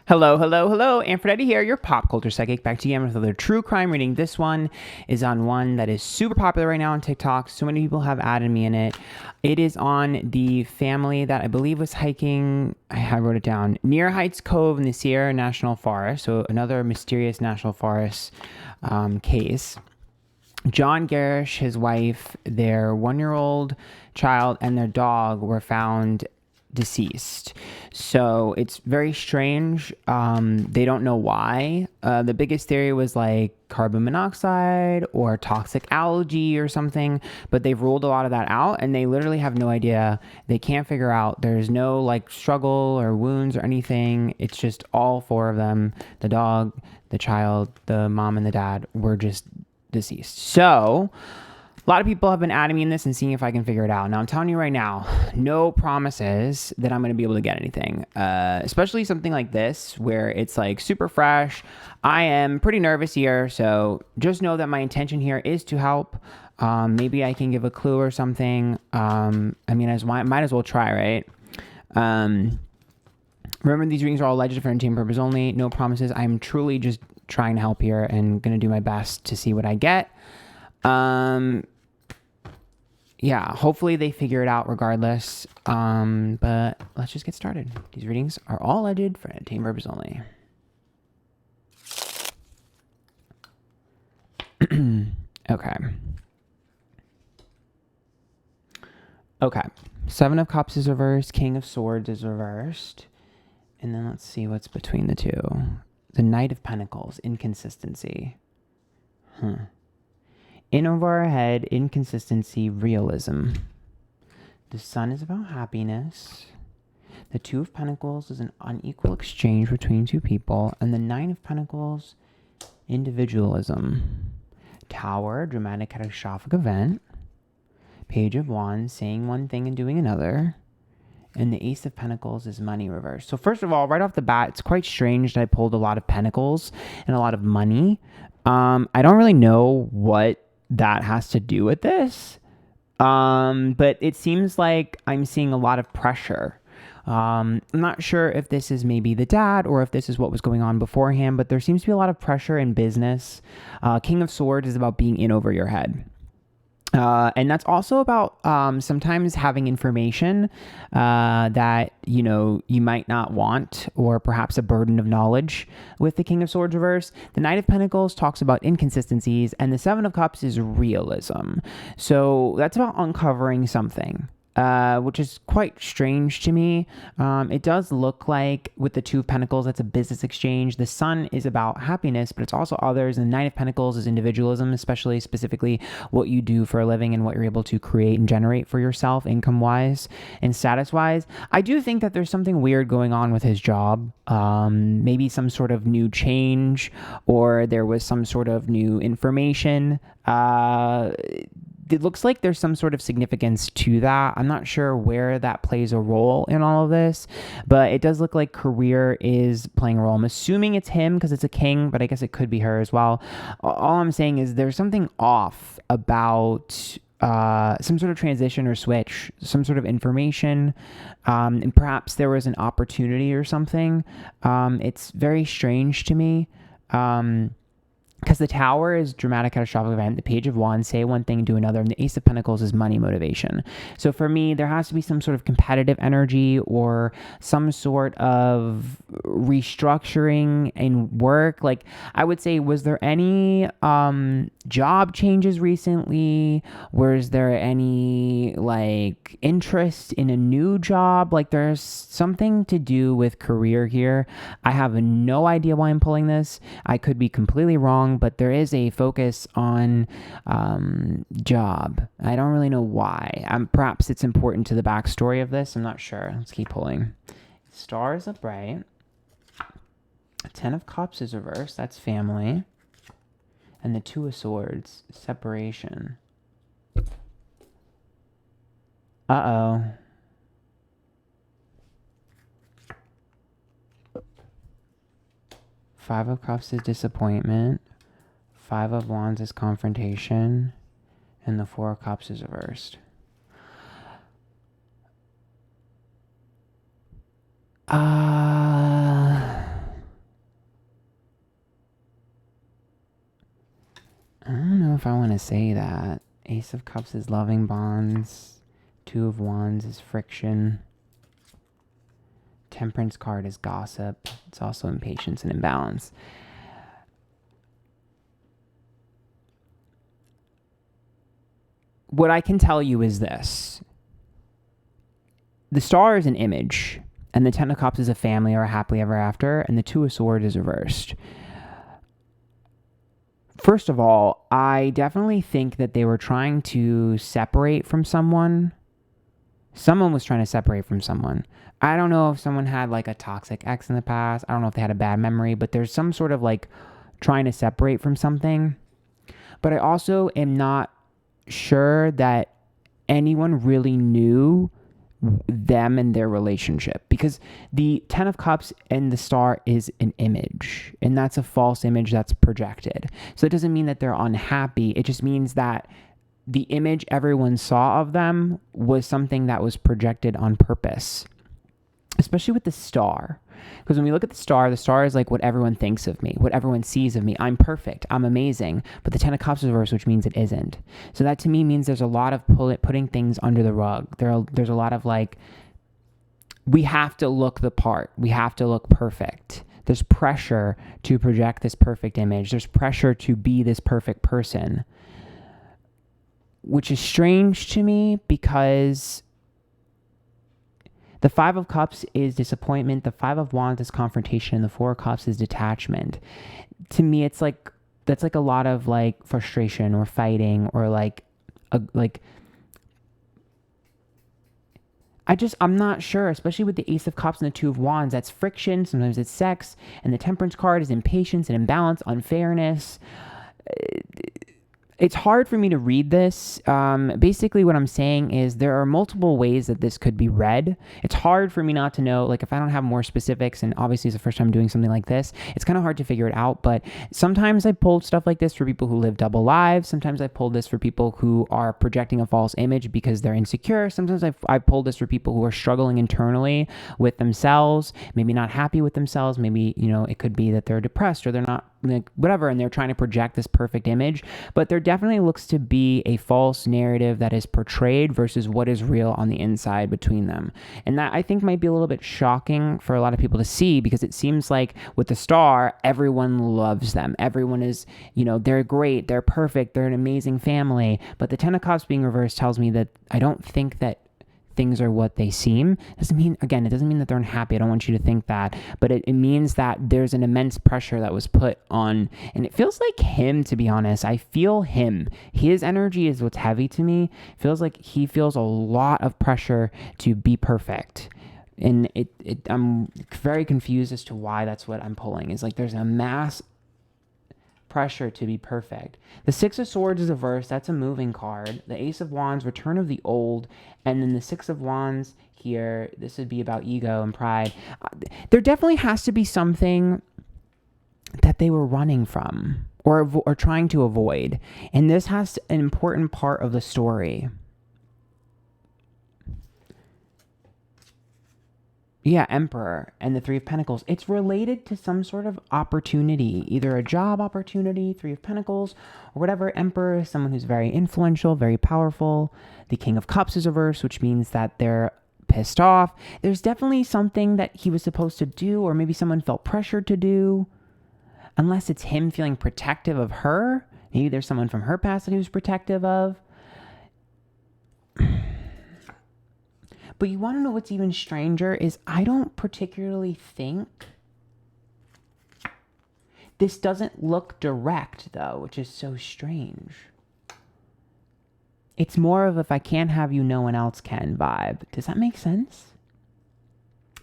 Hello, hello, hello. Antphrodite here, your pop culture psychic, back again with another true crime reading. This one is on one that is super popular right now on TikTok. So many people have added me in it. It is on the family that I believe was hiking, I wrote it down, near Hite's Cove in the Sierra National Forest. So another mysterious national forest case. John Gerrish, his wife, their 1-year-old child, and their dog were found deceased. So it's very strange. They don't know why. The biggest theory was like carbon monoxide or toxic algae or something, but they've ruled a lot of that out and they literally have no idea. They can't figure out. There's no like struggle or wounds or anything. It's just all four of them, the dog, the child, the mom, and the dad, were just deceased. So a lot of people have been adding me in this and seeing if I can figure it out. Now, I'm telling you right now, no promises that I'm going to be able to get anything, especially something like this where it's like super fresh. I am pretty nervous here, so just know that my intention here is to help. Maybe I can give a clue or something. I mean, might as well try, right? Remember, these readings are all alleged for entertainment purpose only. No promises. I'm truly just trying to help here and going to do my best to see what I get. Yeah, hopefully they figure it out regardless. But let's just get started. These readings are all alleged for entertainment purpose only. Okay. Okay. 7 of Cups is reversed. King of Swords is reversed. And then let's see what's between the two. The Knight of Pentacles, inconsistency. In over our head, inconsistency, realism. The Sun is about happiness. The Two of Pentacles is an unequal exchange between two people. And the Nine of Pentacles, individualism. Tower, dramatic catastrophic event. Page of Wands, saying one thing and doing another. And the Ace of Pentacles is money reversed. So first of all, right off the bat, it's quite strange that I pulled a lot of pentacles and a lot of money. I don't really know what that has to do with this. But it seems like I'm seeing a lot of pressure. I'm not sure if this is maybe the dad or if this is what was going on beforehand, but there seems to be a lot of pressure in business. King of Swords is about being in over your head. And that's also about sometimes having information that, you might not want, or perhaps a burden of knowledge with the King of Swords reverse. The Knight of Pentacles talks about inconsistencies, and the Seven of Cups is realism. So that's about uncovering something. Which is quite strange to me. It does look like with the Two of Pentacles, that's a business exchange. The Sun is about happiness, but it's also others. And the Nine of Pentacles is individualism, especially specifically what you do for a living and what you're able to create and generate for yourself, income-wise and status-wise. I do think that there's something weird going on with his job. Maybe some sort of new change, or there was some sort of new information. It looks like there's some sort of significance to that. I'm not sure where that plays a role in all of this, but it does look like career is playing a role. I'm assuming it's him because it's a king, but I guess it could be her as well. All I'm saying is there's something off about some sort of transition or switch, some sort of information, and perhaps there was an opportunity or something. It's very strange to me. Because the Tower is dramatic catastrophic event, the Page of Wands, say one thing, do another, and the Ace of Pentacles is money motivation. So for me, there has to be some sort of competitive energy or some sort of restructuring in work. Like, I would say, was there any job changes recently? Was there any like interest in a new job? Like, there's something to do with career here. I have no idea why I'm pulling this. I could be completely wrong, but there is a focus on job. I don't really know why. Perhaps it's important to the backstory of this. I'm not sure. Let's keep pulling. Stars upright. 10 of Cups is reversed. That's family. And the Two of Swords, separation. Uh-oh. Five of Cups is disappointment. Five of Wands is confrontation. And the Four of Cups is reversed. if I want to say that. Ace of Cups is loving bonds. Two of Wands is friction. Temperance card is gossip. It's also impatience and imbalance. What I can tell you is this. The Star is an image, and the Ten of Cups is a family or a happily ever after, and the Two of Swords is reversed. First of all, I definitely think that they were trying to separate from someone. Someone was trying to separate from someone. I don't know if someone had like a toxic ex in the past. I don't know if they had a bad memory, but there's some sort of like trying to separate from something. But I also am not sure that anyone really knew them and their relationship, because the Ten of Cups and the Star is an image, and that's a false image that's projected. So it doesn't mean that they're unhappy. It just means that the image everyone saw of them was something that was projected on purpose, especially with the Star. Because when we look at the Star is like what everyone thinks of me, what everyone sees of me. I'm perfect. I'm amazing. But the Ten of Cups is reversed, which means it isn't. So that to me means there's a lot of putting things under the rug. There's a lot of like, we have to look the part. We have to look perfect. There's pressure to project this perfect image. There's pressure to be this perfect person, which is strange to me because the Five of Cups is disappointment. The Five of Wands is confrontation. And the Four of Cups is detachment. To me, it's like, that's like a lot of like frustration or fighting or I'm not sure, especially with the Ace of Cups and the Two of Wands. That's friction. Sometimes it's sex. And the Temperance card is impatience and imbalance, unfairness. It's hard for me to read this. Basically, what I'm saying is there are multiple ways that this could be read. It's hard for me not to know, like if I don't have more specifics, and obviously it's the first time doing something like this, it's kind of hard to figure it out. But sometimes I pulled stuff like this for people who live double lives. Sometimes I pulled this for people who are projecting a false image because they're insecure. Sometimes I pulled this for people who are struggling internally with themselves, maybe not happy with themselves. Maybe, it could be that they're depressed or they're not, like whatever, and they're trying to project this perfect image. But there definitely looks to be a false narrative that is portrayed versus what is real on the inside between them. And that I think might be a little bit shocking for a lot of people to see, because it seems like with the Star, everyone loves them. Everyone is, they're great, they're perfect, they're an amazing family. But the Ten of Cups being reversed tells me that I don't think that things are what they seem. It doesn't mean that they're unhappy. I don't want you to think that, but it means that there's an immense pressure that was put on, and it feels like him, to be honest. I feel him. His energy is what's heavy to me. It feels like he feels a lot of pressure to be perfect. And I'm very confused as to why that's what I'm pulling. Is like there's a mass pressure to be perfect. The Six of Swords is reversed. That's a moving card. The Ace of Wands, return of the old. And then the Six of Wands here, this would be about ego and pride. There definitely has to be something that they were running from or trying to avoid. And this has an important part of the story. Yeah, Emperor and the Three of Pentacles. It's related to some sort of opportunity, either a job opportunity, Three of Pentacles, or whatever. Emperor is someone who's very influential, very powerful. The King of Cups is reversed, which means that they're pissed off. There's definitely something that he was supposed to do, or maybe someone felt pressured to do, unless it's him feeling protective of her. Maybe there's someone from her past that he was protective of. But you want to know what's even stranger is I don't particularly think this doesn't look direct, though, which is so strange. It's more of if I can't have you, no one else can vibe. Does that make sense?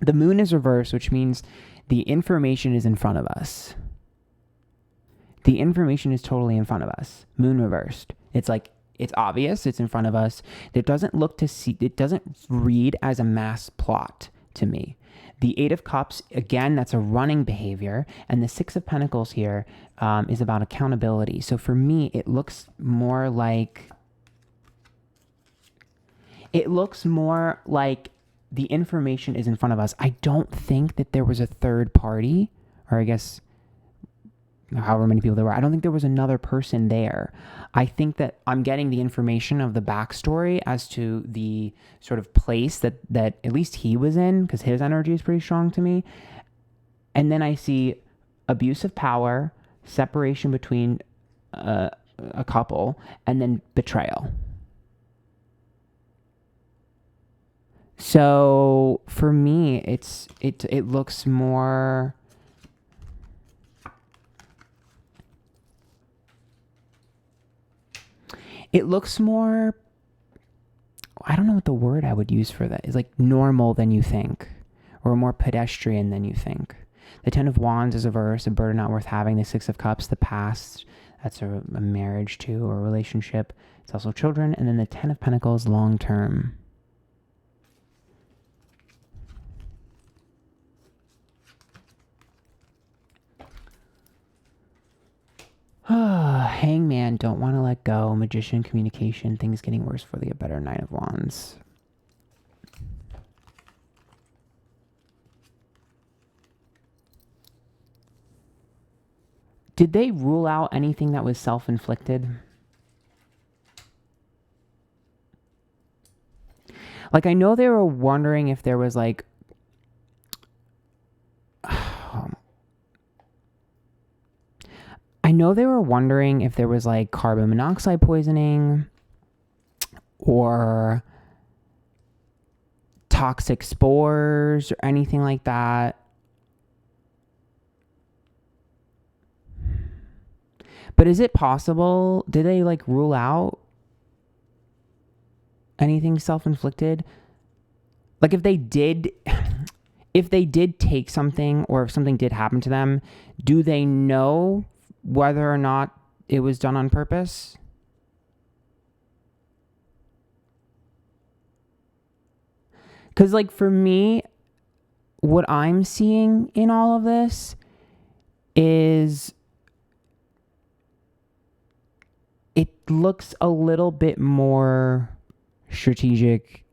The Moon is reversed, which means the information is in front of us. The information is totally in front of us. Moon reversed. It's like, it's obvious, it's in front of us. It doesn't read as a mass plot to me. The Eight of Cups, again, that's a running behavior. And the Six of Pentacles here is about accountability. So for me, it looks more like the information is in front of us. I don't think that there was a third party, or I guess however many people there were. I don't think there was another person there. I think that I'm getting the information of the backstory as to the sort of place that at least he was in, because his energy is pretty strong to me. And then I see abuse of power, separation between a couple, and then betrayal. So for me, it looks more. It looks more. I don't know what the word I would use for that is, like normal than you think, or more pedestrian than you think. The Ten of Wands is a verse, a burden not worth having. The Six of Cups, the past. That's a marriage too, or a relationship. It's also children. And then the Ten of Pentacles, long term. Hangman, don't want to let go. Magician, communication, things getting worse for the better. Nine of Wands. Did they rule out anything that was self-inflicted? Like, I know they were wondering if there was like, I know they were wondering if there was like carbon monoxide poisoning or toxic spores or anything like that. But is it possible? Did they like rule out anything self-inflicted? Like if they did take something, or if something did happen to them, do they know whether or not it was done on purpose? Because like for me, what I'm seeing in all of this is it looks a little bit more strategic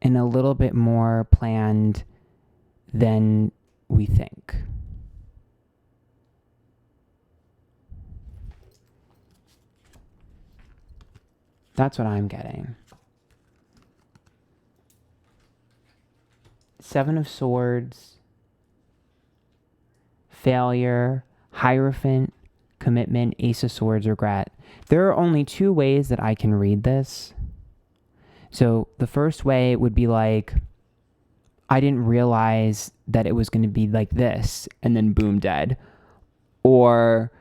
and a little bit more planned than we think. That's what I'm getting. Seven of Swords, failure, Hierophant, commitment, Ace of Swords, regret. There are only two ways that I can read this. So the first way would be like, I didn't realize that it was going to be like this, and then boom, dead. Or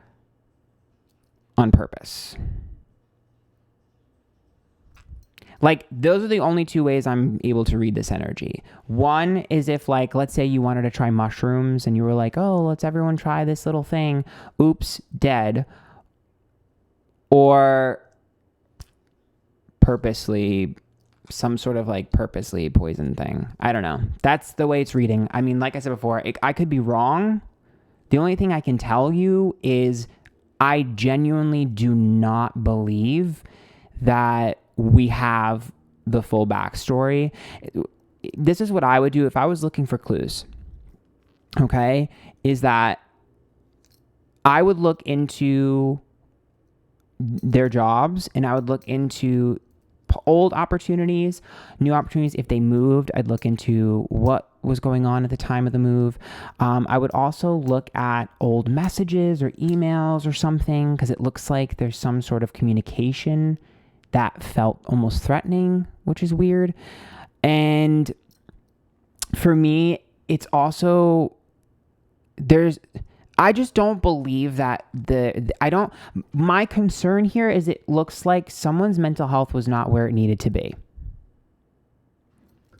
on purpose. Like, those are the only two ways I'm able to read this energy. One is if, like, let's say you wanted to try mushrooms and you were like, oh, let's everyone try this little thing. Oops, dead. Or purposely, some sort of like purposely poison thing. I don't know. That's the way it's reading. I mean, like I said before, I could be wrong. The only thing I can tell you is I genuinely do not believe that we have the full backstory. This is what I would do if I was looking for clues. Okay? Is that I would look into their jobs, and I would look into old opportunities, new opportunities. If they moved, I'd look into what was going on at the time of the move. I would also look at old messages or emails or something, because it looks like there's some sort of communication that felt almost threatening, which is weird. And for me, it's also, I just don't believe that my concern here is it looks like someone's mental health was not where it needed to be.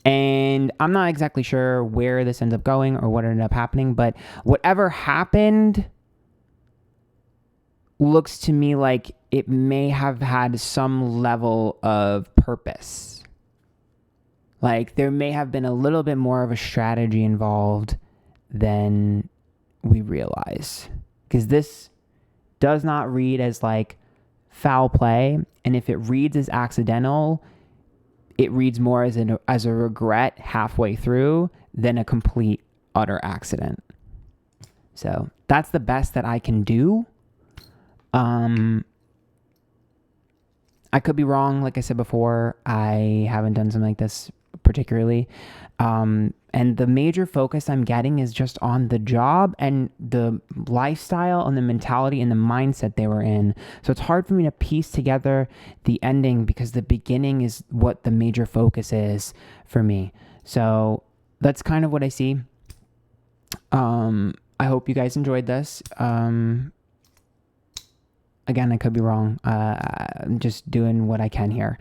And I'm not exactly sure where this ends up going or what ended up happening, but whatever happened looks to me like it may have had some level of purpose. Like there may have been a little bit more of a strategy involved than we realize. Because this does not read as like foul play. And if it reads as accidental, it reads more as a regret halfway through than a complete, utter accident. So that's the best that I can do. I could be wrong. Like I said before, I haven't done something like this particularly. And the major focus I'm getting is just on the job and the lifestyle and the mentality and the mindset they were in. So it's hard for me to piece together the ending because the beginning is what the major focus is for me. So that's kind of what I see. I hope you guys enjoyed this. Again, I could be wrong. I'm just doing what I can here.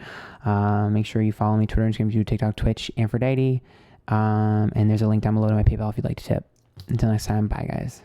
Make sure you follow me, Twitter, Instagram, Miju, TikTok, Twitch, Antphrodite. And there's a link down below to my PayPal if you'd like to tip. Until next time, bye guys.